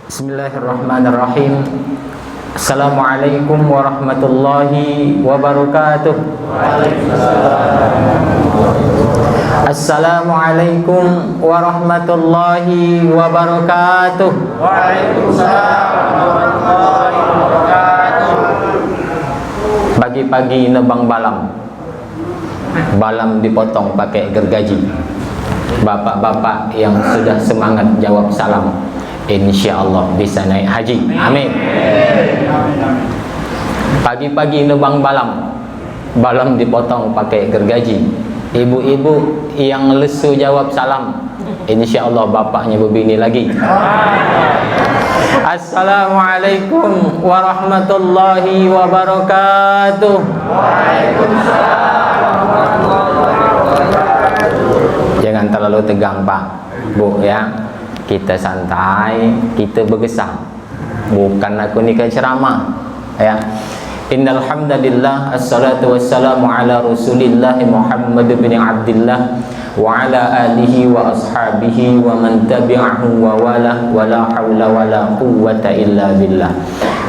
Bismillahirrahmanirrahim. Assalamualaikum warahmatullahi wabarakatuh. Assalamualaikum warahmatullahi wabarakatuh. Waalaikumsalam warahmatullahi wabarakatuh. Pagi-pagi nebang balam. Balam dipotong pakai gergaji. Bapak-bapak yang sudah semangat jawab salam, insyaallah bisa naik haji. Amin. Pagi-pagi nebang balam. Balam dipotong pakai gergaji. Ibu-ibu yang lesu jawab salam, insyaallah bapaknya berbini lagi. Assalamualaikum warahmatullahi wabarakatuh. Waalaikumsalam warahmatullahi wabarakatuh. Jangan terlalu tegang Pak, Bu ya. Kita santai, kita bergesah. Bukan aku ni kan ceramah ya. Innal hamdalillah, assalatu wassalamu ala Rasulillah Muhammad bin Abdullah wa ala alihi wa ashabihi wa man tabi'ahu wa wala wa la hawla wa la quwwata illa billah.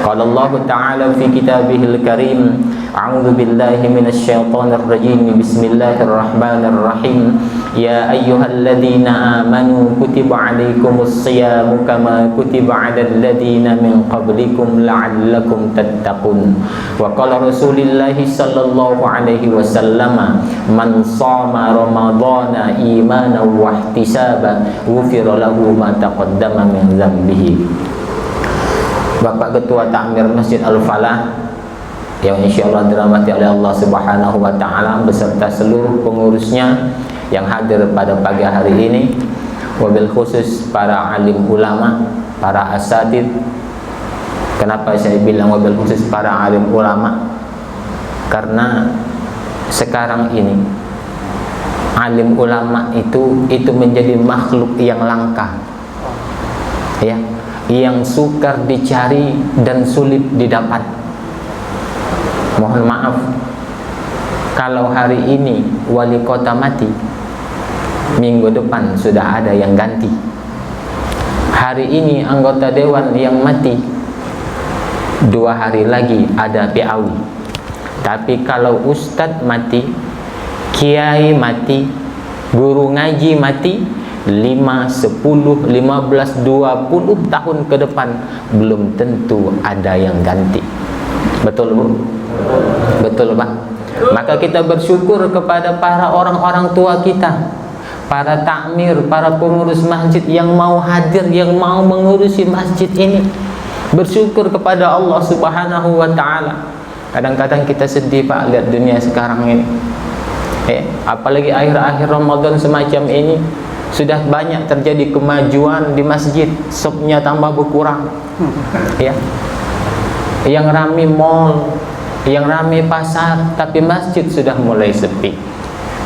Qala Allah Ta'ala fi kitabihil karim, a'udzu billahi minasy syaithanir rajim. Bismillahirrahmanirrahim. Ya ayyuhalladzina amanu kutiba 'alaikumus shiyamu kama kutiba 'alal ladzina min qablikum la'allakum tattaqun. Wa qala Rasulullah sallallahu alaihi wasallam, man shama ramadhana imanan wa ihtisaban ghufira lahu ma taqaddama min dzambihi. Bapak Ketua Takmir Masjid Al-Falah yang insyaallah dirahmati oleh Allah Subhanahu wa taala beserta seluruh pengurusnya yang hadir pada pagi hari ini, wabil khusus para alim ulama, para asatid. Kenapa saya bilang wabil khusus para alim ulama? Karena sekarang ini alim ulama itu menjadi makhluk yang langka, ya, yang sukar dicari dan sulit didapat. Mohon maaf, kalau hari ini wali kota mati, minggu depan sudah ada yang ganti. Hari ini anggota dewan yang mati, 2 hari lagi ada PAW. Tapi kalau ustadz mati, kiai mati, guru ngaji mati, 5, 10, 15, 20 tahun ke depan belum tentu ada yang ganti. Betul Bu? Betul Pak? Maka kita bersyukur kepada para orang-orang tua kita, para takmir, para pengurus masjid yang mau hadir, yang mau mengurusi masjid ini. Bersyukur kepada Allah Subhanahu wa taala. Kadang-kadang kita sedih Pak lihat dunia sekarang ini. Apalagi akhir-akhir Ramadan semacam ini, sudah banyak terjadi kemajuan di masjid, sopnya tambah berkurang, ya. Yang rame mall, yang rame pasar, tapi masjid sudah mulai sepi.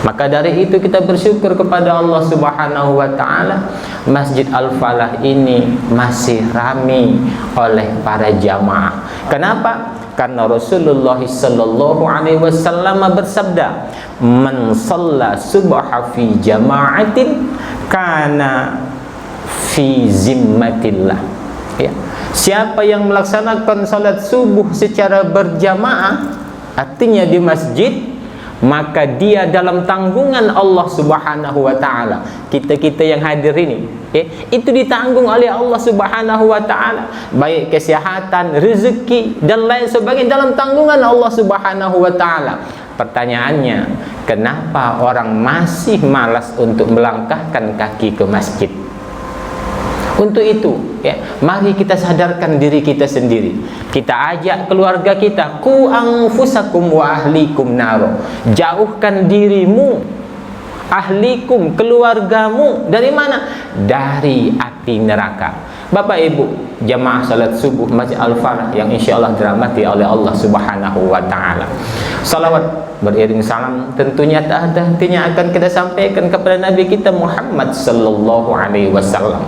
Maka dari itu kita bersyukur kepada Allah Subhanahu wa taala, Masjid Al-Falah ini masih rame oleh para jamaah. Kenapa? Karena Rasulullah sallallahu alaihi wasallam bersabda, "Man shalla subha fi jama'atin kana fi zimmatillah." Ya. Siapa yang melaksanakan salat subuh secara berjamaah, artinya di masjid, maka dia dalam tanggungan Allah Subhanahu wa taala. Kita yang hadir ini, itu ditanggung oleh Allah Subhanahu wa taala, baik kesehatan, rezeki dan lain sebagainya dalam tanggungan Allah Subhanahu wa taala. Pertanyaannya, kenapa orang masih malas untuk melangkahkan kaki ke masjid? Untuk itu, ya, mari kita sadarkan diri kita sendiri. Kita ajak keluarga kita, qu anfusakum wa ahlikum naro. Jauhkan dirimu, ahlikum, keluargamu dari mana? Dari api neraka. Bapak Ibu, jamaah salat subuh Masjid Al-Falah yang insyaallah dirahmati oleh Allah Subhanahu wa taala. Salawat beriring salam tentunya tak ada hentinya akan kita sampaikan kepada Nabi kita Muhammad sallallahu alaihi wasallam,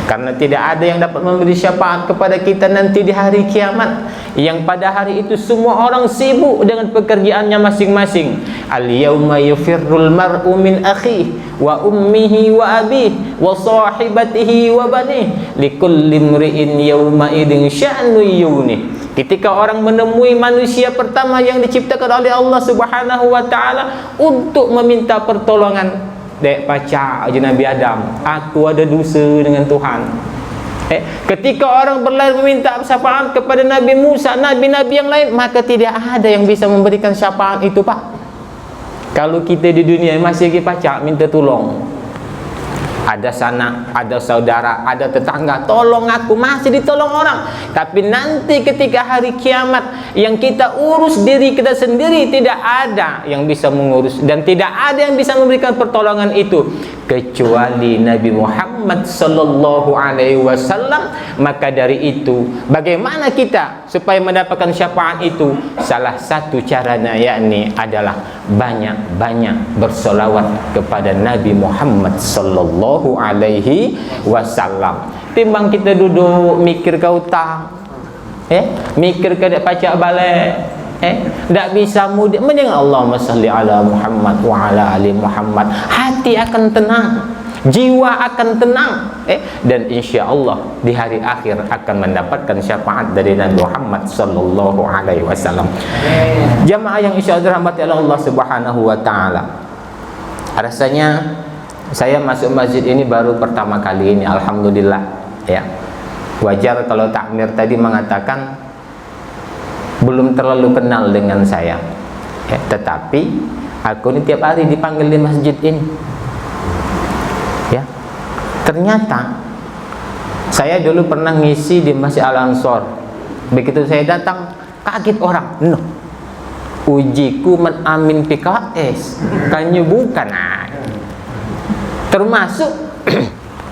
karena tidak ada yang dapat memberi syafaat kepada kita nanti di hari kiamat, yang pada hari itu semua orang sibuk dengan pekerjaannya masing-masing. Al-yauma yufirrul mar'u min akhihi wa ummihi wa abihi wa sahibatihi wa banihi likulli imri'in yawma idin sya'nu yughni. Ketika orang menemui manusia pertama yang diciptakan oleh Allah Subhanahu wa taala untuk meminta pertolongan, dek baca aja Nabi Adam, aku ada dosa dengan Tuhan. Ketika orang berlari meminta syafaat kepada Nabi Musa, nabi-nabi yang lain, maka tidak ada yang bisa memberikan syafaat itu, Pak. Kalau kita di dunia masih lagi pacak minta tolong, ada sanak, ada saudara, ada tetangga, tolong aku, masih ditolong orang. Tapi nanti ketika hari kiamat yang kita urus diri kita sendiri, tidak ada yang bisa mengurus dan tidak ada yang bisa memberikan pertolongan itu kecuali Nabi Muhammad sallallahu alaihi wasallam. Maka dari itu, bagaimana kita supaya mendapatkan syafaat itu? Salah satu caranya yakni adalah banyak-banyak bersolawat kepada Nabi Muhammad sallallahu alaihi wasallam. Timbang kita duduk mikir ke utang, mikir ke dek pacak balik, tak bisa mudah. Mending Allahumma salli ala Muhammad wa ala ali Muhammad. Hati akan tenang, jiwa akan tenang, dan insya Allah di hari akhir akan mendapatkan syafaat dari Nabi Muhammad sallallahu alaihi wasallam. Jamaah yang insya Allah dirahmati Allah Subhanahu wa taala. Rasanya saya masuk masjid ini baru pertama kali ini, alhamdulillah ya. Wajar kalau takmir tadi mengatakan belum terlalu kenal dengan saya, tetapi aku ini tiap hari dipanggil di masjid ini, ya. Ternyata saya dulu pernah ngisi di Masjid Al-Ansor. Begitu saya datang, kaget orang, no, ujiku men amin PKS, kayaknya bukan. Termasuk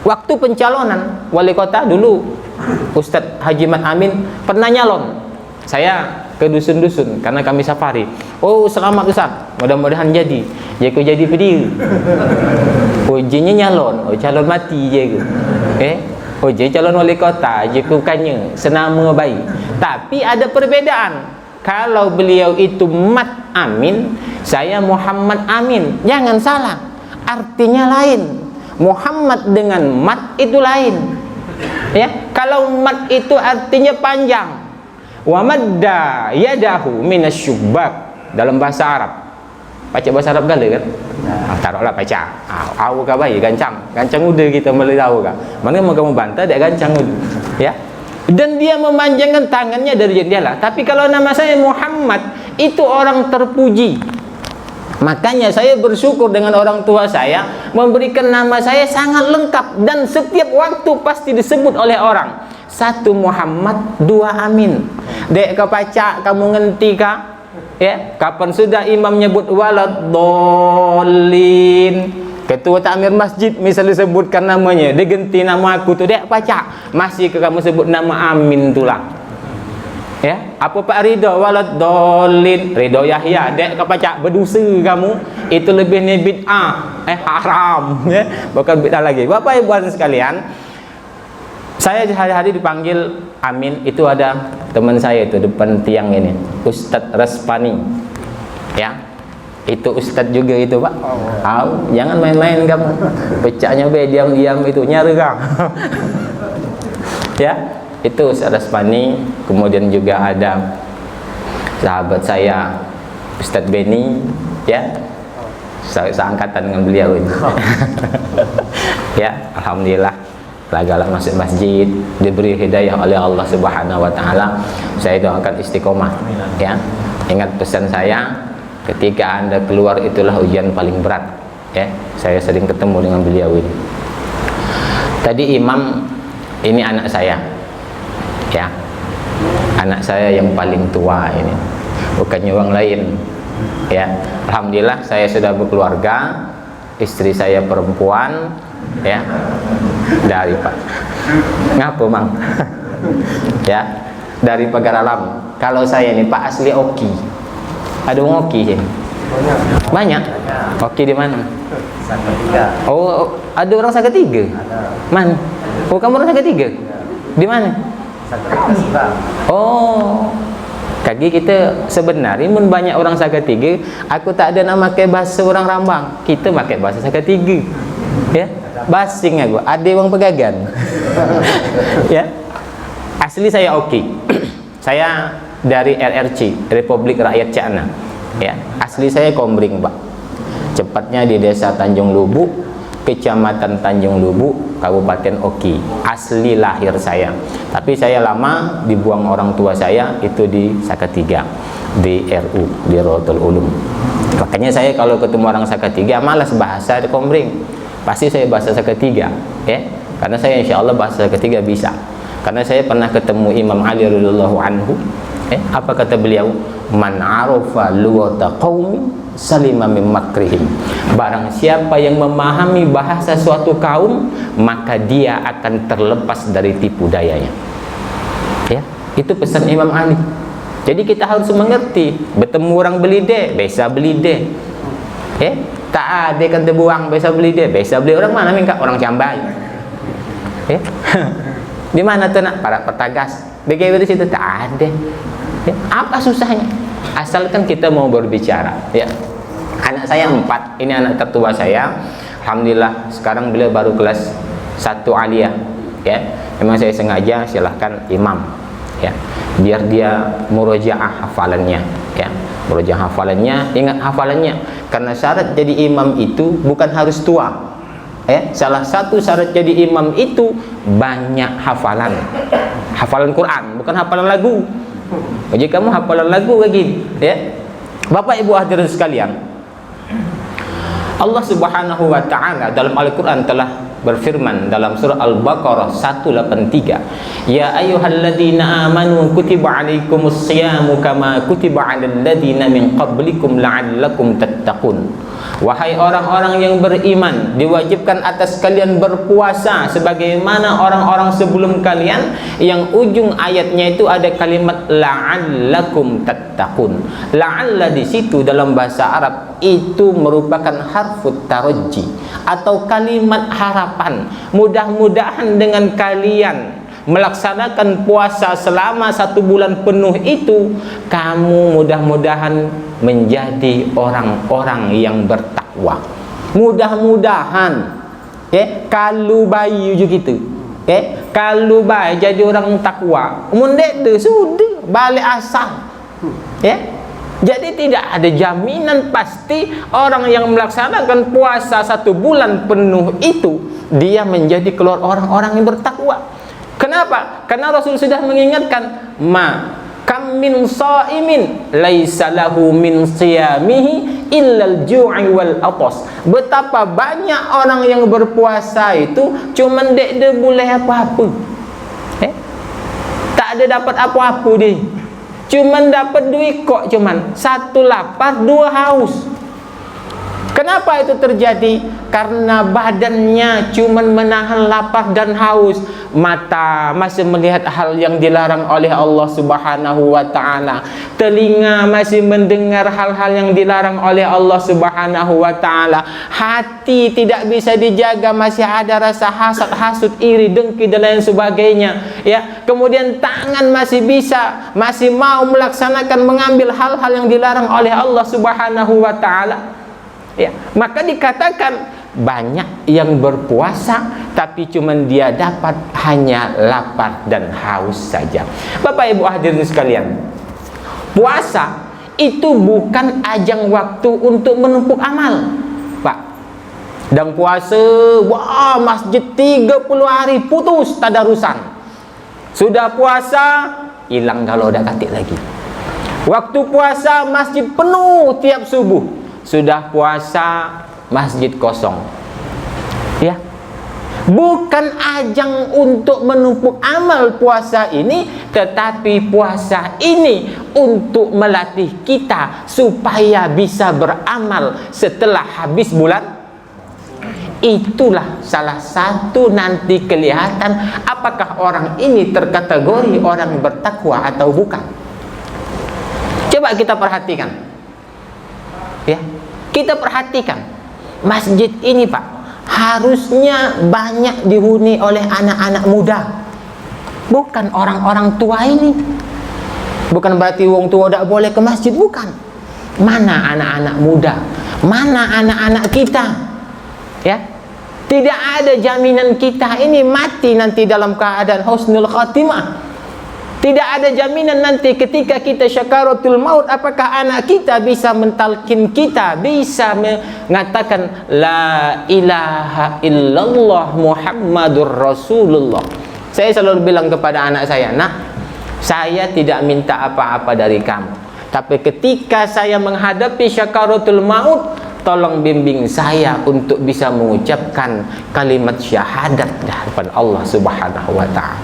waktu pencalonan wali kota dulu, Ustadz Haji Mat Amin pernah nyalon. Saya ke dusun-dusun karena kami safari. Oh, selamat Ustaz, mudah-mudahan jadi. Aku jadi pediri. Ujinya nyalon, calon mati je. Uji calon wali kota, je bukannya senama baik. Tapi ada perbedaan. Kalau beliau itu Mat Amin, saya Muhammad Amin. Jangan salah, artinya lain. Muhammad dengan Mat itu lain. Ya, kalau Mat itu artinya panjang. Wa madda yadahu minasyubbak dalam bahasa Arab. Baca bahasa Arab gale kan? Taruhlah baca. Au ka bayi gancang. Gancang udah kita boleh tahu ka. Mana mau kamu bantah dia gancang udah. Ya. Dan dia memanjangkan tangannya dari jendela. Tapi kalau nama saya Muhammad, itu orang terpuji. Makanya saya bersyukur dengan orang tua saya memberikan nama saya sangat lengkap dan setiap waktu pasti disebut oleh orang. Satu Muhammad, dua Amin. Dek kau baca, kamu ngerti kah? Ya, kapan sudah imam nyebut waladdallin, ketua takmir masjid misalnya sebutkan namanya, dia ganti nama aku tu, dek baca, masih ke kamu sebut nama Amin tulah. Ya, apa Pak Ridho waladdallin, Ridho Yahya, dek kau baca, berdosa kamu, itu lebih ni bid'ah, haram, ya, bukan bid'ah lagi. Bapak Ibu sekalian, saya hari-hari dipanggil Amin. Itu ada teman saya itu depan tiang ini, Ustadz Raspani, ya. Itu Ustadz juga itu, Pak. Jangan main-main kamu. Pecahnya be diam-diam itu nyari kah? Ya, itu Ustadz Raspani. Kemudian juga ada sahabat saya Ustadz Beni, ya. Seangkatan dengan beliau ini. Ya, alhamdulillah. Lagalah masuk masjid, diberi hidayah oleh Allah Subhanahu wa taala. Saya doakan istiqomah, ya. Ingat pesan saya, ketika Anda keluar itulah ujian paling berat, ya. Saya sering ketemu dengan beliau ini. Tadi imam ini anak saya, ya. Anak saya yang paling tua ini, bukannya orang lain, ya. Alhamdulillah saya sudah berkeluarga, istri saya perempuan, ya. Dari Pak ngapa mang ya, dari Pagar Alam. Kalau saya ini Pak asli Oki, ada Oki ya. Banyak. Oke, di mana? Salatiga. Oh, ada orang Salatiga? Ada. Mana? Oh, kamu orang Salatiga? Di mana? Salatiga Subang. Oh, kaki kita sebenarnya mun banyak orang Salatiga, aku tak ada nak pakai bahasa orang Rambang. Kita pakai bahasa Salatiga. Ya, basing aku. Ada orang Pegagan. Ya. Asli saya oke. Saya dari RRC, Republik Rakyat Cina. Ya, asli saya Kombring, Pak. Cepatnya di Desa Tanjung Lubuk, Kecamatan Tanjung Lubuk, Kabupaten Oki. Asli lahir saya. Tapi saya lama dibuang orang tua saya itu di Salatiga, di RU, di Rotul Ulum. Makanya saya kalau ketemu orang Salatiga malas bahasa di Kombring. Pasti saya bahasa Salatiga, ya. Karena saya insya Allah bahasa Salatiga bisa. Karena saya pernah ketemu Imam Ali radhiyallahu anhu. Apa kata beliau? Man arafa lughata qaumi salima min makrihim. Barang siapa yang memahami bahasa suatu kaum, maka dia akan terlepas dari tipu dayanya. Ya, itu pesan Imam Ali. Jadi kita harus mengerti, bertemu orang belide, biasa belide. Tak ada kan terbuang, biasa belide, biasa beli orang mana minta orang Cambai. Di mana tuh nak para petagas? Bagaimana di situ tak ada. Ya, apa susahnya? Asalkan kita mau berbicara. Ya, anak saya 4, ini anak tertua saya. Alhamdulillah sekarang beliau baru kelas 1 aliyah. Ya, memang saya sengaja silahkan imam. Ya, biar dia murojaah hafalannya. Ya, murojaah hafalannya, ingat hafalannya. Karena syarat jadi imam itu bukan harus tua. Salah satu syarat jadi imam itu banyak hafalan. Hafalan Quran, bukan hafalan lagu. Jadi kamu hafalan lagu lagi, ya. Bapak Ibu hadirin sekalian, Allah Subhanahu wa taala dalam Al-Qur'an telah berfirman dalam surah Al-Baqarah 183, ya ayyuhalladzina amanu kutiba alaikumus syiyamu kama kutiba alal ladzina min qablikum la'allakum tattaqun. Wahai orang-orang yang beriman, diwajibkan atas kalian berpuasa sebagaimana orang-orang sebelum kalian, yang ujung ayatnya itu ada kalimat la'allakum tattaqun. La'alla di situ dalam bahasa Arab itu merupakan harfut tarajji atau kalimat harapan. Mudah-mudahan dengan kalian melaksanakan puasa selama 1 bulan penuh itu, kamu mudah-mudahan menjadi orang-orang yang bertakwa. Mudah-mudahan, kalau bayi juga gitu, kalau bayi jadi orang takwa, mundek tu sudah balik asal, Jadi tidak ada jaminan pasti orang yang melaksanakan puasa 1 bulan penuh itu dia menjadi keluar orang-orang yang bertakwa. Kenapa? Karena Rasul sudah mengingatkan, kam min shaimin laisa lahu min siyamihi illal ju'i wal atas. Betapa banyak orang yang berpuasa itu cuman dek dia boleh apa-apa. Tak ada dapat apa-apa dia. Cuman dapat duit kok, cuman 1 lapar 2 haus. Kenapa itu terjadi? Karena badannya cuman menahan lapar dan haus. Mata masih melihat hal yang dilarang oleh Allah Subhanahu wa taala. Telinga masih mendengar hal-hal yang dilarang oleh Allah Subhanahu wa taala. Hati tidak bisa dijaga, masih ada rasa hasad, hasud, iri, dengki dan lain sebagainya. Ya, kemudian tangan masih mau melaksanakan mengambil hal-hal yang dilarang oleh Allah Subhanahu wa taala. Ya, maka dikatakan banyak yang berpuasa tapi cuman dia dapat hanya lapar dan haus saja. Bapak Ibu hadirin sekalian, puasa itu bukan ajang waktu untuk menumpuk amal, Pak. Dan puasa, wah, masjid 30 hari putus tadarusan. Sudah puasa hilang kalau udah katik lagi. Waktu puasa masjid penuh tiap subuh. Sudah puasa masjid kosong. Ya. Bukan ajang untuk menumpuk amal puasa ini, tetapi puasa ini untuk melatih kita supaya bisa beramal setelah habis bulan. Itulah salah satu nanti kelihatan apakah orang ini terkategori orang bertakwa atau bukan. Coba kita perhatikan. Ya, kita perhatikan masjid ini Pak, harusnya banyak dihuni oleh anak-anak muda, bukan orang-orang tua ini. Bukan berarti wong tua tidak boleh ke masjid, bukan. Mana anak-anak muda, mana anak-anak kita? Ya, tidak ada jaminan kita ini mati nanti dalam keadaan husnul khatimah. Tidak ada jaminan nanti ketika kita syakaratul maut, apakah anak kita bisa mentalkin kita, bisa mengatakan la ilaha illallah Muhammadur Rasulullah. Saya selalu bilang kepada anak saya, nak, saya tidak minta apa-apa dari kamu, tapi ketika saya menghadapi syakaratul maut, tolong bimbing saya untuk bisa mengucapkan kalimat syahadat di hadapan Allah Subhanahu wa Ta'ala.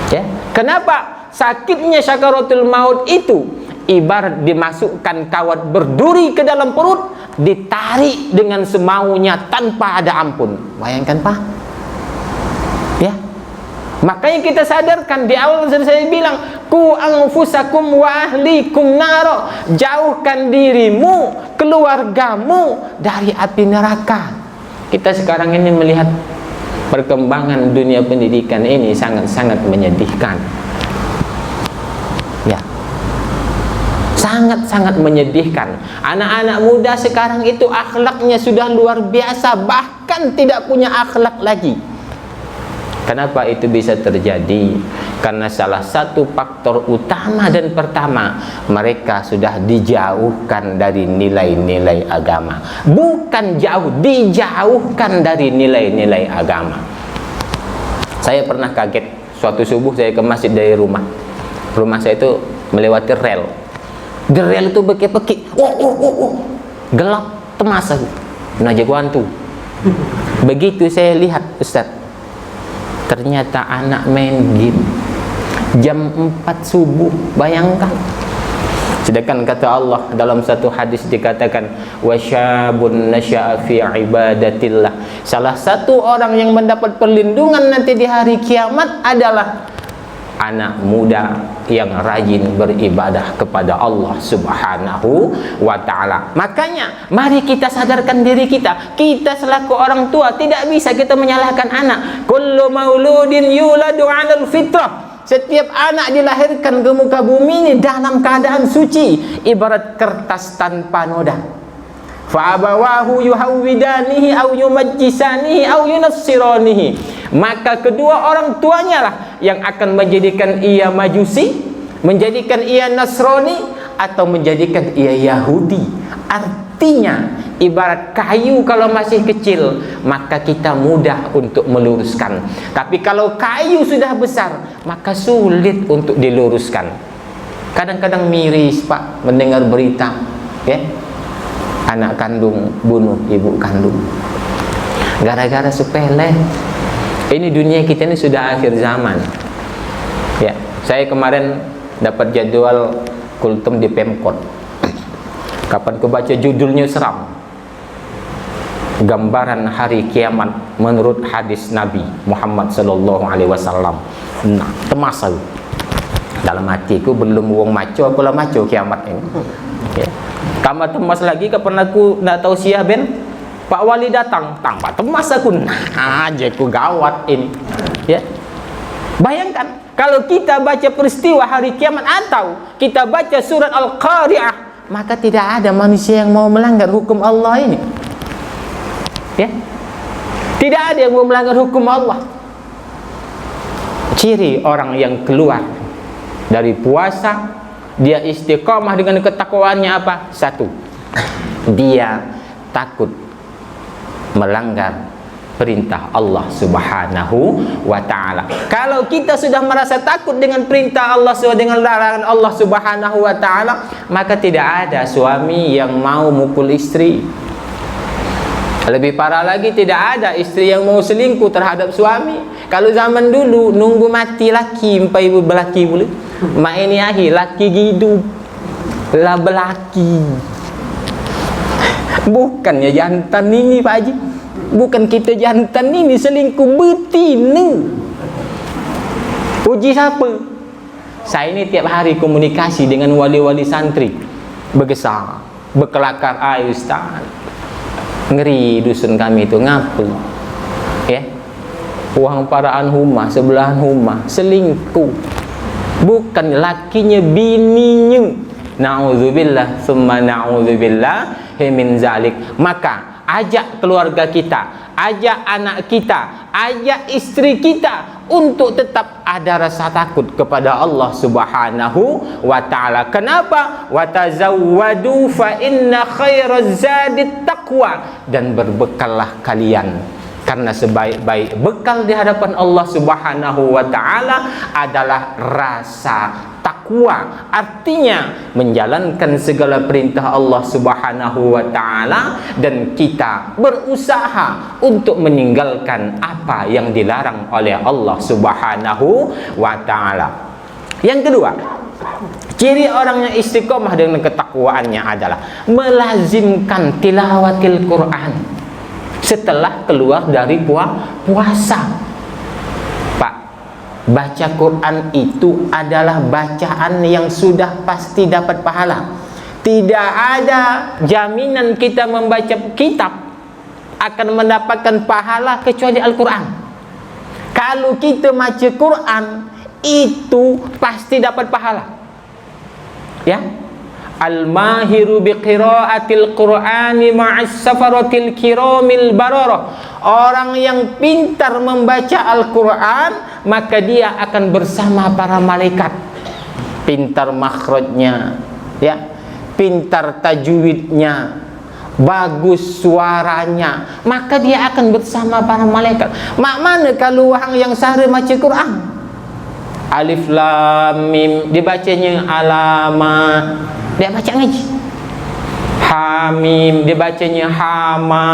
Ya, kenapa? Sakitnya syakaratul maut itu ibarat dimasukkan kawat berduri ke dalam perut, ditarik dengan semaunya tanpa ada ampun. Bayangkan Pak. Ya, makanya kita sadarkan di awal saya bilang, ku anfusakum wa ahlikum naro, jauhkan dirimu, keluargamu dari api neraka. Kita sekarang ini melihat perkembangan dunia pendidikan ini sangat-sangat menyedihkan. Ya, sangat-sangat menyedihkan. Anak-anak muda sekarang itu akhlaknya sudah luar biasa, bahkan tidak punya akhlak lagi. Kenapa itu bisa terjadi? Karena salah satu faktor utama dan pertama, mereka sudah dijauhkan dari nilai-nilai agama. Bukan jauh, dijauhkan dari nilai-nilai agama. Saya pernah kaget, suatu subuh saya ke masjid dari rumah. Rumah saya itu melewati rel. Di rel itu bekik-bekik. Gelap temas aku. Najak wantu. Begitu saya lihat, Ustaz, ternyata anak main game jam 4 subuh. Bayangkan. Sedangkan kata Allah dalam satu hadis dikatakan, wasyabun nasya'a fi ibadatillah. Salah satu orang yang mendapat perlindungan nanti di hari kiamat adalah anak muda yang rajin beribadah kepada Allah Subhanahu wa Ta'ala. Makanya mari kita sadarkan diri kita. Kita selaku orang tua tidak bisa kita menyalahkan anak. Kullu mauludin yuladu 'alal fitrah. Setiap anak dilahirkan ke muka bumi ini dalam keadaan suci, ibarat kertas tanpa noda. Fa abawahu yuhawwidanihi aw yumajjisanihi aw yunassiranihi. Maka kedua orang tuanya lah yang akan menjadikan ia majusi, menjadikan ia Nasrani, atau menjadikan ia Yahudi. Artinya ibarat kayu kalau masih kecil, maka kita mudah untuk meluruskan. Tapi kalau kayu sudah besar, maka sulit untuk diluruskan. Kadang-kadang miris Pak mendengar berita, ya, anak kandung bunuh ibu kandung gara-gara sepele. Ini dunia kita ini sudah akhir zaman. Ya, saya kemarin dapat jadwal kultum di Pemkot. Kapan kebaca judulnya seram. Gambaran hari kiamat menurut hadis Nabi Muhammad sallallahu alaihi wasallam. Nah, temas aku. Dalam hatiku belum wong maco, aku lah maco kiamat ini. Ya. Kamu temas lagi kapan aku nak tahu siah ben? Pak Wali datang, tanpa temas aku. Nah, aja aku gawat ini. Ya. Bayangkan kalau kita baca peristiwa hari kiamat atau kita baca surat Al-Qari'ah, maka tidak ada manusia yang mau melanggar hukum Allah ini. Ya. Tidak ada yang mau melanggar hukum Allah. Ciri orang yang keluar dari puasa, dia istiqamah dengan ketakwaannya apa? Satu, dia takut melanggar perintah Allah Subhanahu wa Ta'ala. Kalau kita sudah merasa takut dengan perintah Allah, dengan larangan Allah Subhanahu wa Ta'ala, maka tidak ada suami yang mau mukul istri. Lebih parah lagi, tidak ada istri yang mau selingkuh terhadap suami. Kalau zaman dulu nunggu mati laki sampai ibu belaki boleh. Mak ini akhir laki hidup lah belaki. Bukannya jantan ini Pak Haji. Bukan kita jantan ini selingkuh betina. Uji siapa? Saya ini tiap hari komunikasi dengan wali-wali santri. Bergesah, berkelakar air ustaz. Ngeri dusun kami itu ngapa? Ya. Uang paraan rumah, sebelahan rumah, selingkuh. Bukan lakinya, bininya. Na'udzubillah, summa na'udzubillah min zalik. Maka ajak keluarga kita, ajak anak kita, ajak istri kita untuk tetap ada rasa takut kepada Allah Subhanahu wa ta'ala. Kenapa? Wa tazawwadu fa inna khairaz zadit taqwa. Dan berbekallah kalian, karena sebaik-baik bekal di hadapan Allah Subhanahu wa ta'ala adalah rasa takwa. Artinya menjalankan segala perintah Allah Subhanahu wa ta'ala, dan kita berusaha untuk meninggalkan apa yang dilarang oleh Allah Subhanahu wa ta'ala. Yang kedua, ciri orang yang istiqomah dengan ketakwaannya adalah melazimkan tilawatil Quran setelah keluar dari puasa. Pak, baca Quran itu adalah bacaan yang sudah pasti dapat pahala. Tidak ada jaminan kita membaca kitab akan mendapatkan pahala kecuali Al-Quran. Kalau kita baca Quran itu pasti dapat pahala. Ya. Al-mahiru biqiraatil Qur'ani ma'as safaratil kiramil bararah. Orang yang pintar membaca Al-Quran, maka dia akan bersama para malaikat. Pintar makhrajnya, ya, pintar tajwidnya, bagus suaranya, maka dia akan bersama para malaikat. Mak mana kalau orang yang sehari baca Quran? Alif lam mim dibacanya alama, dia baca ngaji. Hamim dia bacanya hama.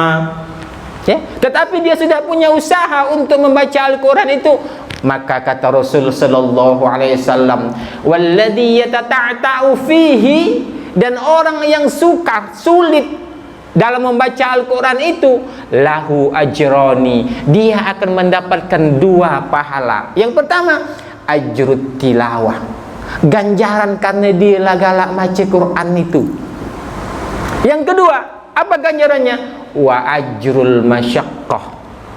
Ya, tetapi dia sudah punya usaha untuk membaca Al-Quran itu, maka kata Rasul sallallahu alaihi wasallam, walladzi yatata'ta'u fihi, dan orang yang sulit dalam membaca Al-Quran itu, lahu ajroni, dia akan mendapatkan 2 pahala. Yang pertama, ajrut tilawah, ganjaran karena dia galak baca Quran itu. Yang kedua, apa ganjarannya? Wa ajrul masyaqqah,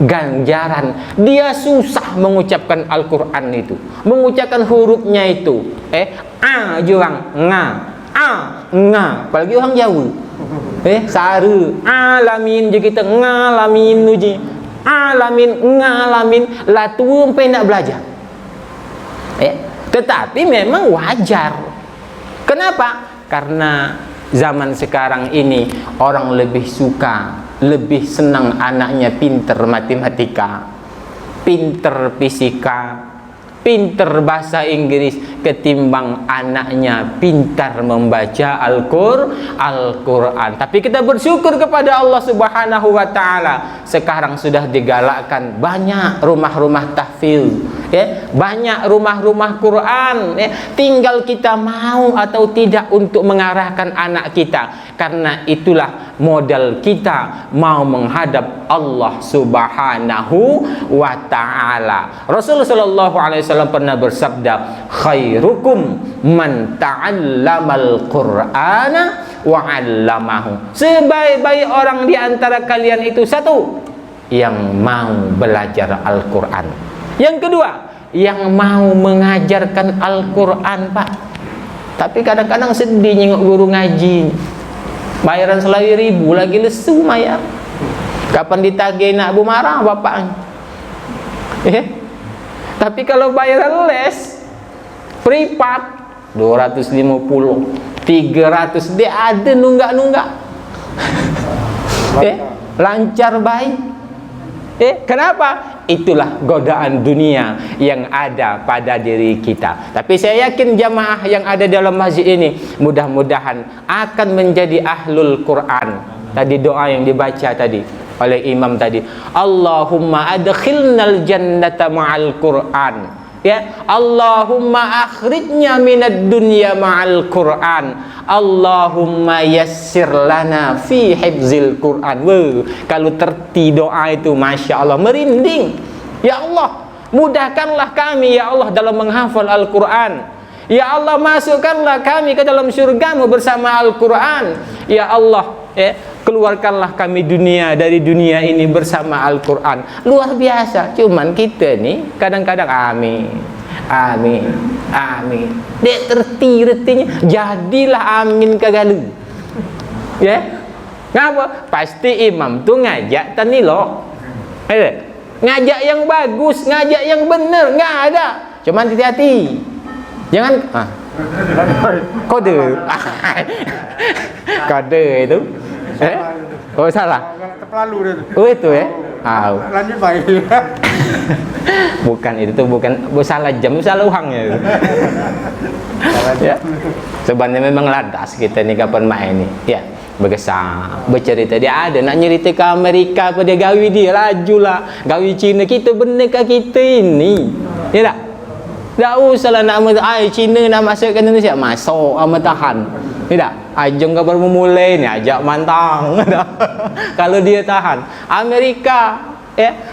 ganjaran dia susah mengucapkan Al-Quran itu, mengucapkan hurufnya itu. A jurang, nga, apalagi orang Jawa. Sara, alamin je kita, ngalamin je. Alamin, ngalamin, lah tua sampai nak belajar. Tetapi memang wajar. Kenapa? Karena zaman sekarang ini orang lebih suka, lebih senang anaknya pinter matematika, pinter fisika, pinter bahasa Inggris, ketimbang anaknya pintar membaca Al-Quran. Tapi kita bersyukur kepada Allah Subhanahu wa ta'ala, sekarang sudah digalakkan banyak rumah-rumah tahfiz, ya, banyak rumah-rumah Quran, ya. Tinggal kita mau atau tidak untuk mengarahkan anak kita, karena itulah modal kita mau menghadap Allah Subhanahu wa ta'ala. Rasulullah sallallahu alaihi wasallam pernah bersabda, khairukum man ta'allamal Qur'ana wa 'allamahu. Sebaik-baik orang di antara kalian itu satu, yang mau belajar Al-Quran. Yang kedua, yang mau mengajarkan Al-Quran, Pak. Tapi kadang-kadang sedih nyengok guru ngaji, bayaran selai ribu lagi lesu mayar. Kapan ditagih nak bu marah bapak. Tapi kalau bayaran les privat 250, 300, dia ada nunggak-nunggak. Lancar baik. Kenapa? Itulah godaan dunia yang ada pada diri kita. Tapi saya yakin jamaah yang ada dalam masjid ini mudah-mudahan akan menjadi ahlul Quran. Tadi doa yang dibaca tadi oleh imam tadi, Allahumma adkhilnal jannata ma'al Quran, ya, Allahumma akhrijna minad dunya ma'al Quran, Allahumma yassir lana fi hifzil Quran. Kalau terti doa itu, masya Allah, merinding. Ya Allah, mudahkanlah kami ya Allah dalam menghafal Al-Quran. Ya Allah, masukkanlah kami ke dalam syurga-Mu bersama Al-Quran. ya Allah, keluarkanlah kami dari dunia ini bersama Al-Quran. Luar biasa. Cuman kita ni kadang-kadang amin, dek terti-retinya jadilah amin kagalu. Ngapa? Pasti imam tu ngajak tanilok, ngajak yang bagus, ngajak yang benar, nggak ada. Cuman hati-hati, jangan kode kode itu oh salah terlalu dia tu. oh itu Lanjut baik. bukan itu tuh bukan salah jam, salah uangnya ya. Sebenarnya memang ladas kita nih kapan main nih ya, berkesan bercerita dia ada nak nyerita ke Amerika pada gawi dia laju lah, gawi Cina kita bener ke kita ini ya tak? Tak usah lah nak Cina nak masuk ke Indonesia, masuk sama tahan. Tidak, ajong kabar memulai ni ajak mantang. Kalau dia tahan, Amerika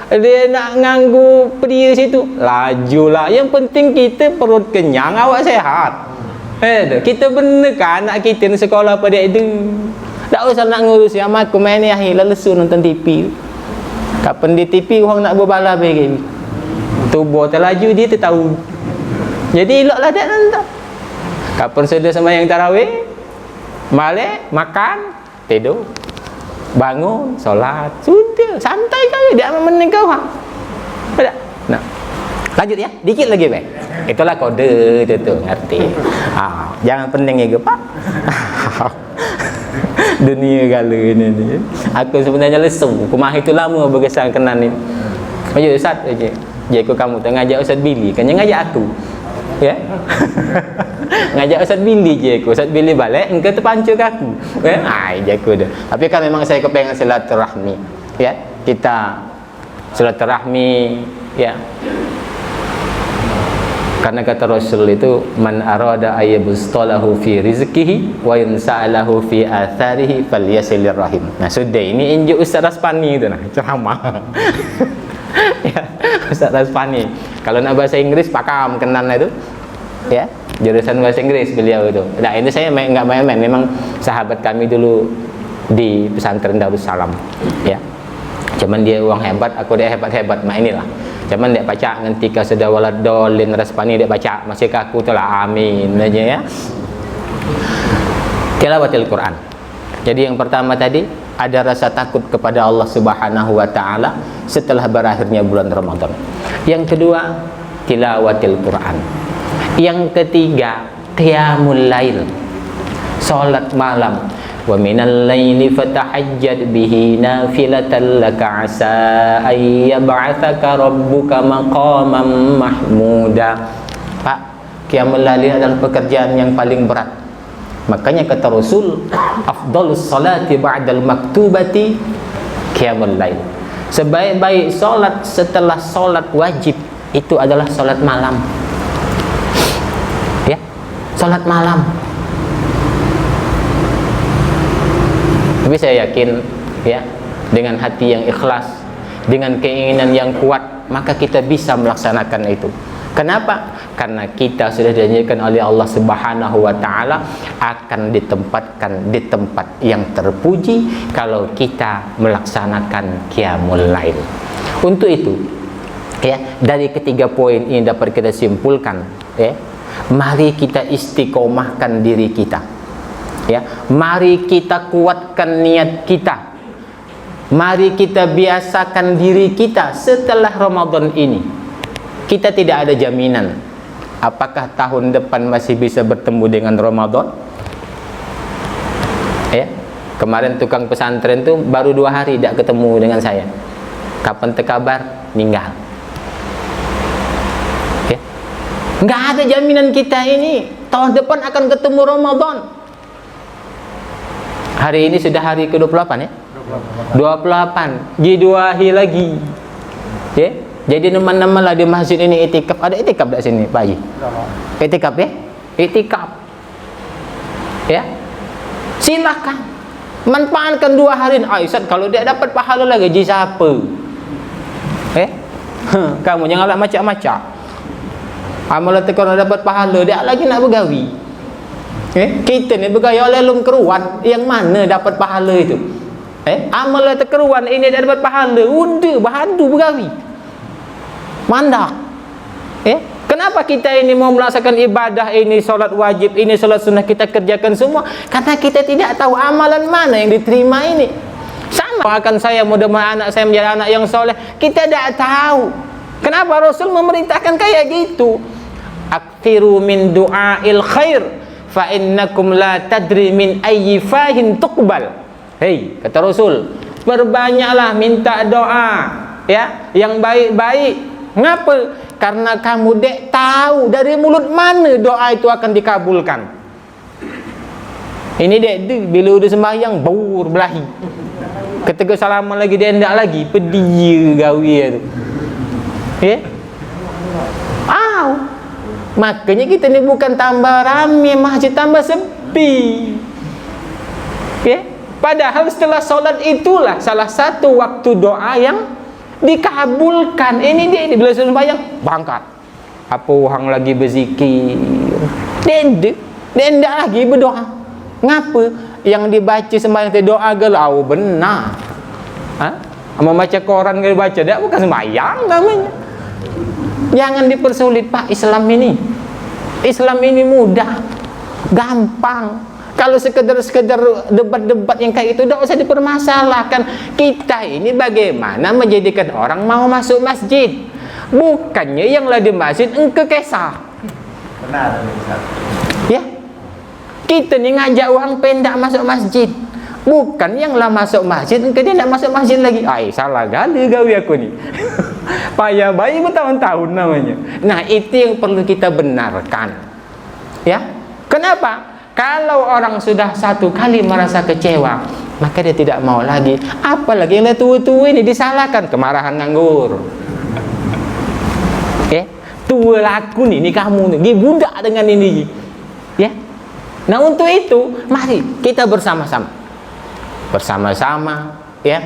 dia nak nganggu pedia situ, lajulah. Yang penting kita perut kenyang, awak sehat. Kita bener kan anak kita ni sekolah pada itu. Tak usah nak ngurus yang aku main ni akhir lesu nonton TV. Kapan di TV orang nak berbala begini. Tubuh terlaju dia tahu. Jadi eloklah tak nonton. Kapan sudah sembahyang tarawih, balik makan, tidur, bangun, solat, sudah santai kali dia memening kau. Ada. Nah, lanjut ya, dikit lagi baik. Itulah kode itu ngerti. Jangan pening ya Pak. Dunia gala ini. Aku sebenarnya lesu. Kumah itu lama berkesan kenan ni. Ayo Ustaz aje. Jeko kamu tu ngajak Ustaz Billy, kan yang ngajak aku. Ya. Ngajak Ustaz Billy je aku. Ustaz Billy balik engkau terpancur ke aku. Jago dah. Tapi kan memang saya kepengen silaturahmi. Ya. Kita silaturahmi ya. Karena kata Rasul itu man arada ayyabustalahu fi rizqihi wa yansa'alahu fi atharihi falyasilir rahim. Nah, sudah ini injuk Ustaz Raspani itu nah, ceramah. Ya, Ustaz Raspani. Kalau nak bahasa Inggris pakam kenal itu. Ya, jurusan bahasa Inggris beliau itu. Nah, ini saya enggak main-main, memang sahabat kami dulu di pesantren Darussalam. Ya. Cuman dia orang hebat, aku dia hebat-hebat. Mak inilah. Cuman dia baca nganti ka sudah walad dolin Raspani dia baca, masih kaku tu lah amin aja ya. Tilawatil Quran. Jadi yang pertama tadi ada rasa takut kepada Allah Subhanahu wa taala setelah berakhirnya bulan Ramadan. Yang kedua, tilawatil Quran. Yang ketiga, qiyamul lail. Salat malam. Wa minal laili fatahajjad bihi nafilatan laka asa ay yab'atsaka rabbuka maqaman mahmuda. Pak, qiyamul lail adalah pekerjaan yang paling berat. Makanya kata Rasul, afdhalus salati ba'dal maktubati qiyamul lail. Sebaik-baik salat setelah salat wajib itu adalah salat malam. Ya, salat malam. Tapi saya yakin ya, dengan hati yang ikhlas, dengan keinginan yang kuat, maka kita bisa melaksanakan itu. Kenapa? Karena kita sudah dijanjikan oleh Allah Subhanahu wa taala akan ditempatkan di tempat yang terpuji kalau kita melaksanakan qiyamul lail. Untuk itu, ya, dari ketiga poin ini dapat kita simpulkan, ya, mari kita istiqomahkan diri kita. Ya, mari kita kuatkan niat kita. Mari kita biasakan diri kita setelah Ramadan ini. Kita tidak ada jaminan apakah tahun depan masih bisa bertemu dengan Ramadan. Ya, kemarin tukang pesantren tu baru 2 hari tidak ketemu dengan saya. Kapan terkabar meninggal. Ya, nggak ada jaminan kita ini tahun depan akan ketemu Ramadan. Hari ini sudah hari ke-28 ya? 28. Jadi 2 hari lagi. Ya. Jadi teman-teman lah di masjid ini itikaf. Ada itikaf tak sini Pak Haji? Itikaf ya? Itikaf. Ya. Silakan. Manfaatkan 2 hari. Ustaz, kalau dia dapat pahala lah gaji siapa? Kamu janganlah macam-macam. Amalan kalau dapat pahala dia lagi nak bergawi. Kita ni bergaya lelum keruan, yang mana dapat pahala itu? Amal terkeruan ini dapat pahala, unda bahandu bergawi. Mandak. Kenapa kita ini mau melaksanakan ibadah ini, solat wajib ini, solat sunnah kita kerjakan semua? Karena kita tidak tahu amalan mana yang diterima ini. Sama akan saya mudah-mudahan anak saya menjadi anak yang soleh, kita tidak tahu. Kenapa Rasul memerintahkan kayak gitu? Aktiru min du'ail khair fa innakum la tadri min ayyi fahin tuqbal. Hei, kata Rasul, perbanyaklah minta doa, ya, yang baik-baik. Ngapa? Karena kamu dek tahu dari mulut mana doa itu akan dikabulkan. Ini dek bila udah sembahyang baur belahi. Ketika salaman lagi dia hendak lagi pedih gawi tu. Makanya kita ni bukan tambah ramai masjid, tambah sepi. Padahal setelah solat itulah salah satu waktu doa yang dikabulkan. Ini dia bila sembahyang bangkat. Apa orang lagi berzikir? Dia hendak lagi berdoa. Ngapa? Yang dibaca sembahyang tu doa galau benar. Membaca koran ke baca dak bukan sembahyang namanya. Jangan dipersulit Pak Islam ini. Islam ini mudah, gampang. Kalau sekedar debat-debat yang kayak itu tidak usah dipermasalahkan. Kita ini bagaimana menjadikan orang mau masuk masjid, bukannya yang lah di masjid engke kesah. Benar, ya. Kita ni ngajak orang pendak masuk masjid, bukan yang lah masuk masjid engke dia nak masuk masjid lagi. Salah gali gawi aku ni. Payah bayi bertahun-tahun namanya. Nah, itu yang perlu kita benarkan. Ya. Kenapa? Kalau orang sudah satu kali merasa kecewa, maka dia tidak mau lagi. Apalagi yang tua-tua ini disalahkan, kemarahan nganggur. Tua laku ni kamu ni, budak dengan ini. Ya. Nah, untuk itu mari kita bersama-sama, ya,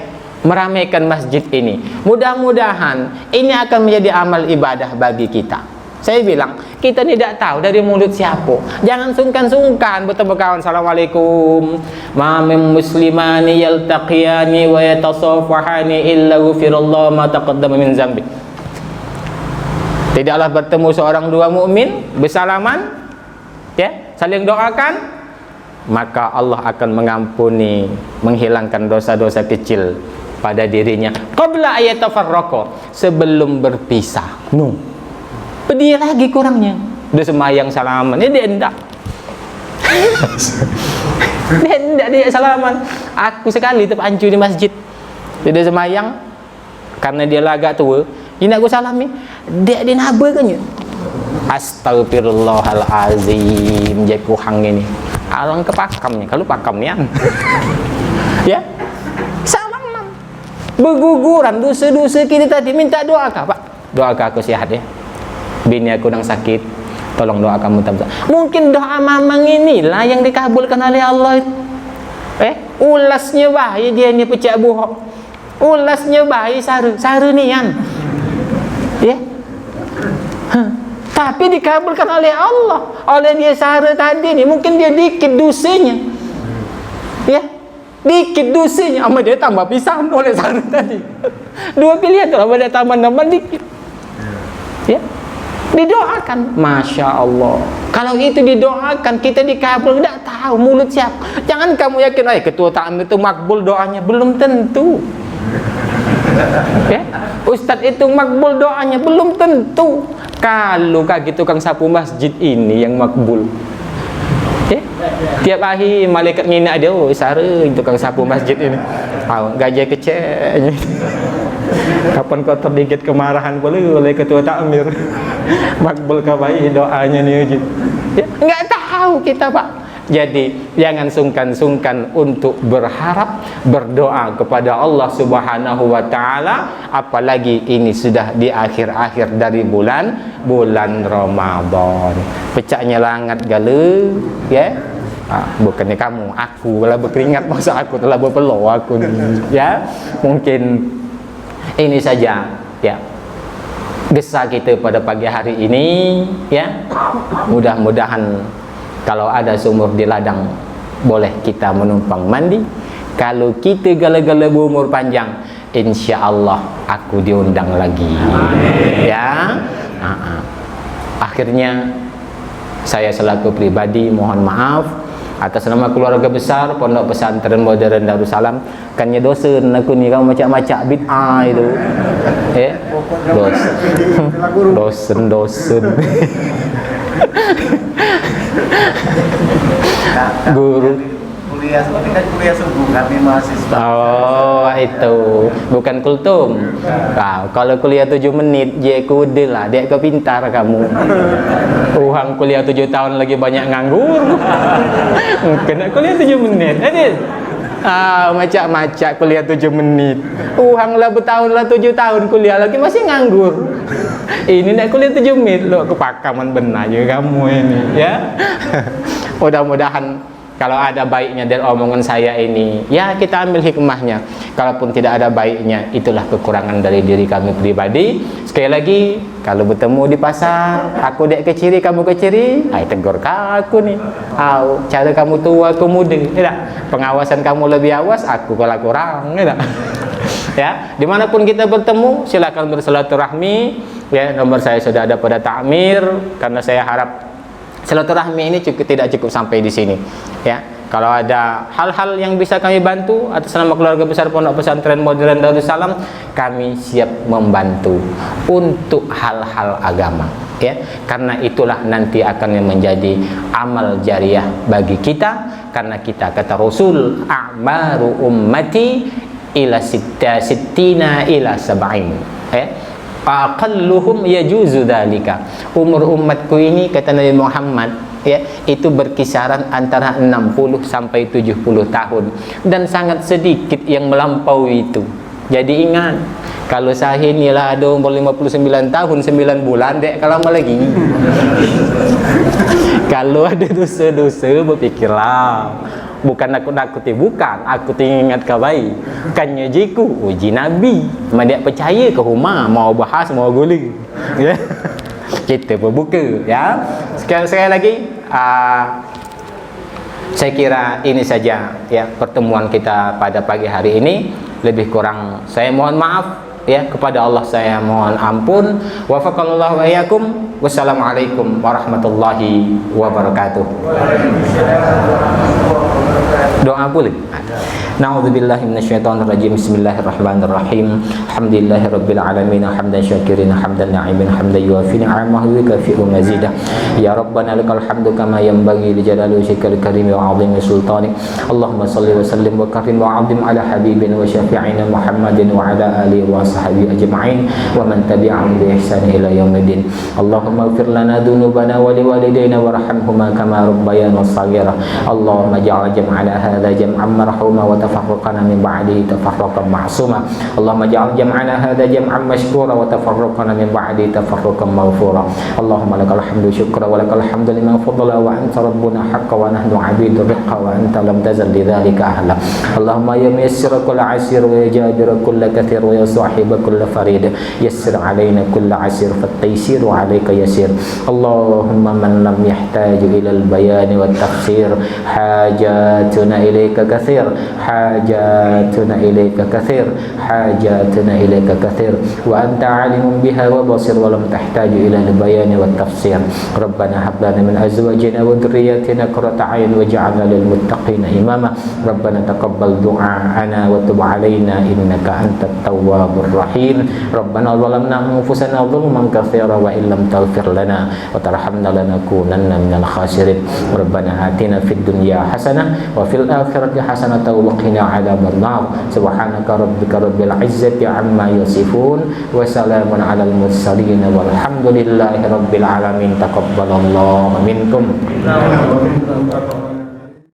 meramaikan masjid ini. Mudah-mudahan ini akan menjadi amal ibadah bagi kita. Saya bilang, kita tidak tahu dari mulut siapa. Jangan sungkan-sungkan bertemu kawan, assalamualaikum. Ma min muslimani yaltaqiyani wa yatasafahani illa ghufirallahu ma taqaddama min zambi. Tidaklah bertemu seorang dua mukmin bersalaman, ya, saling doakan, maka Allah akan mengampuni, menghilangkan dosa-dosa kecil pada dirinya. Qabla ayatafarraqa, sebelum berpisah. Pedih lagi kurangnya. Udah sembahyang salaman, dia hendak. dia salaman. Aku sekali terpancur di masjid. Dia sembahyang karena dia agak tua. Dia nak aku salami. Dia naba kan ya. Astagfirullahalazim, je kuhang ini. Alang ke pakamnya, kalau pakam ni kan. Ya. Salaman. Berguguran dosa-dosa kita tadi, minta doa kah, Pak? Doakan aku sihat ya. Bini aku yang sakit, tolong doa kamu tabza. Mungkin doa mamang inilah yang dikabulkan oleh Allah. Ulasnya bayi dia ni pecah buhok. Ulasnya bayi saru ni kan. Ya. Tapi dikabulkan oleh Allah. Oleh dia saru tadi ni, mungkin dia dikit dosanya. Ya. Dikit dosanya, ama dia tambah pisahan oleh saru tadi. Dua pilihan tu, ama dia tambah dikit. Ya. Didoakan, Masya Allah. Kalau itu didoakan, kita dikabul. Tidak tahu mulut siapa. Jangan kamu yakin, ketua takmir itu makbul doanya. Belum tentu. Ya? Ustadz itu makbul doanya. Belum tentu. Kalau kaki tukang sapu masjid ini yang makbul, ya? Tiap hari malaikat nginak dia, sara tukang sapu masjid ini. Gaji kecil. Kapan kau terdigit kemarahan oleh ketua takmir? Makbul kabai doanya ni uji. Ya, enggak tahu kita, Pak. Jadi jangan sungkan-sungkan untuk berharap, berdoa kepada Allah Subhanahu wa taala, apalagi ini sudah di akhir-akhir dari bulan Ramadan. Pecahnya langat gale, ya. Bukannya kamu, aku lah berkeringat, masa aku telah berpeluh aku ni, ya. Mungkin ini saja, ya, desa kita pada pagi hari ini, ya. Mudah-mudahan Kalau ada sumur di ladang, boleh kita menumpang mandi. Kalau kita gala-gala berumur panjang, insya Allah aku diundang lagi. Ya. Akhirnya saya selaku pribadi mohon maaf atas nama keluarga besar Pondok Pesantren Modern Darussalam. Kannya dosen aku ni kamu macam-macam bid'ah itu. Dosen. Guru kuliah seperti kan kuliah subuh kami mahasiswa. Oh, itu bukan kultum. Kalau kuliah 7 menit je kude lah, dek kau pintar kamu. Uhang kuliah 7 tahun lagi banyak nganggur. Kena kuliah 7 menit. Macam-macam kuliah 7 menit. Uhang lah bertahun lah 7 tahun kuliah lagi masih nganggur. Ini nak kuliah 7 menit lo kepakaman benar je kamu ini, ya. Mudah-mudahan kalau ada baiknya dari omongan saya ini, ya kita ambil hikmahnya. Kalaupun tidak ada baiknya, itulah kekurangan dari diri kami pribadi. Sekali lagi, kalau bertemu di pasar, aku dek keciri, kamu keciri, tegur aku nih. Cara kamu tua, aku muda. Tidak. Pengawasan kamu lebih awas, aku kalah kurang. Tidak. Ya, dimanapun kita bertemu, silakan bersilaturahmi. Ya, nomor saya sudah ada pada takmir, karena saya harap silaturahmi ini tidak cukup sampai di sini. Ya, kalau ada hal-hal yang bisa kami bantu atas nama keluarga besar Pondok Pesantren Modern Darussalam, kami siap membantu untuk hal-hal agama. Ya, karena itulah nanti akan menjadi amal jariah bagi kita. Karena kita kata Rasul, a'maru ummati ila sittina ila sab'in. Aqalluhum yajuzu dzalika. Umur umatku ini kata Nabi Muhammad, ya, itu berkisaran antara 60 sampai 70 tahun dan sangat sedikit yang melampaui itu. Jadi ingat, kalau saya inilah ada umur 59 tahun 9 bulan dek kalau lama lagi. Kalau ada dosa-dosa berpikirlah. Bukan nakut-nakuti, bukan. Aku ingat kabai. Kannya jiku uji Nabi. Dia percaya ke rumah mau bahas mau guli. Ya. Kita berbuka, ya. Sekali lagi saya kira ini saja ya pertemuan kita pada pagi hari ini. Lebih kurang saya mohon maaf ya, kepada Allah saya mohon ampun. Wafaqallahu wa iyyakum. Wassalamualaikum warahmatullahi wabarakatuh. Doa boleh? Na'udzubillahi minasyaitonirrajim. Bismillahirrahmanirrahim. Alhamdulillahirabbil alamin, hamdan syakirin, hamdan na'imin, hamdan yuwafi ni'amahu wa yukafi'u mazidah. Ya Rabbana lakal hamdu kama yanbaghi li jalali wajhikal karim wa 'azimi sultanik. Allahumma shalli wa sallim wa karim wa 'azim ala habibina wa syafi'ina Muhammadin wa ala alihi wa sahbihi ajma'in wa man tabi'ahum bi ihsan ila yaumiddin. Allahumma ighfir lana dhunubana wa liwalidayna warhamhuma kama rabbayana shaghira. Allahumma ja'al jam'ana hadza jam'an marhuma wa tafarraqana min ba'dihi tafarraqan ma'suma. Allahumma ja'al jam'ana hadza jam'an mashkura wa tafarraqana min ba'dihi tafarraqan maghfura. Allahumma lakal hamdu syukra wa lakal hamdu liman fadala wa anta rabbuna haqqa wa nahnu 'abidu riqqa wa anta lam tazal lidzalika ahla. Allahumma ya muyassir kull 'asir wa ya jabir kull kathir wa ya sahib kull farid yassir 'alaina kull 'asir fat-taysir 'alaika yasir. Allahumma man lam yahtaju ila al-bayan wa at-tafsir hajatuna ilayka kathir, hajatuna ilayka kathir, hajatuna ilayka kathir wa anta 'alimun biha wa basir wa lam tahtaju ila al-bayan wa at-tafsir. Rabbana hab lana min azwajina wa dhurriyyatina qurrata a'yun waj'alna lil muttaqina imama. Rabbana taqabbal du'ana wa tub 'alaina innaka antat tawwabur rahim. Rabbana zalamna anfusana dhulman katsira wa illam taghfir lana wa tarhamna lanakunanna minal khasirin. Rabbana atina fid dunya hasanah wa fil akhirati hasanah wa qina 'adzaban nar. Subhanaka rabbika rabbil izzati amma yasifun wa salamun 'alal mursalin walhamdulillahi rabbil alamin. Taqabbalallahu minkum.